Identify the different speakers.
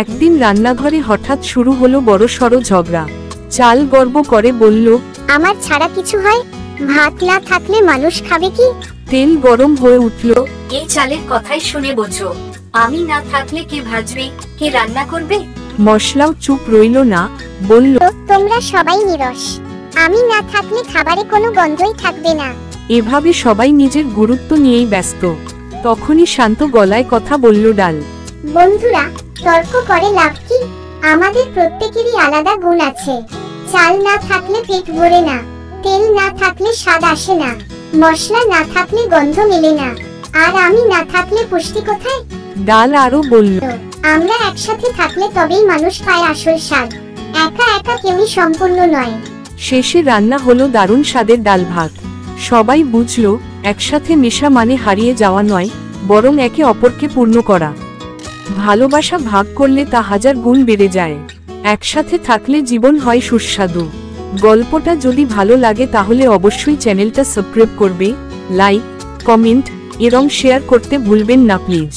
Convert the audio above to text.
Speaker 1: একদিন রান্নাঘরে হঠাৎ শুরু হলো বড়সড় ঝগড়া। চাল গর্ব করে বলল,
Speaker 2: আমার ছাড়া কিছু হয়? ভাত না থাকলে মানুষ খাবে কি?
Speaker 1: তেল গরম হয়ে উঠল।
Speaker 3: এই চালের কথাই শুনে বোঝো, আমি না থাকলে কে ভাজবে, কে রান্না করবে?
Speaker 1: মশলাও চুপ রইল না, বলল,
Speaker 2: তোমরা সবাই নিরস, আমি না থাকলে খাবারে কোনো গন্ধই থাকবে না।
Speaker 1: এভাবে সবাই নিজের গুরুত্ব নিয়েই ব্যস্ত। তখনই শান্ত গলায় কথা বলল ডাল।
Speaker 2: বন্ধুরা, তর্ক করে লাভ কি? আমাদের প্রত্যেকেরই আলাদা গুণ আছে। চাল না থাকলে পেট ভরে না, তেল না থাকলে স্বাদ আসে না, মশলা না থাকলে গন্ধ মেলে না, আর আমি না থাকলে পুষ্টি কোথায়?
Speaker 1: ডাল আরো বলল,
Speaker 2: আমরা একসাথে থাকলে তবেই মানুষ পায় আসল স্বাদ, একা একা কেউই সম্পূর্ণ নয়।
Speaker 1: শেষে রান্না হলো দারুণ স্বাদের ডাল ভাত। সবাই বুঝলো, একসাথে মেশা মানে হারিয়ে যাওয়া নয়, বরং একে অপরকে পূর্ণ করা। ভালোবাসা ভাগ করলে তা হাজার গুণ বেড়ে যায়। একসাথে থাকলে জীবন হয় সুস্বাদু। গল্পটা যদি ভালো লাগে তাহলে অবশ্যই চ্যানেলটা সাবস্ক্রাইব করবে, লাইক, কমেন্ট এবং শেয়ার করতে ভুলবেন না প্লিজ।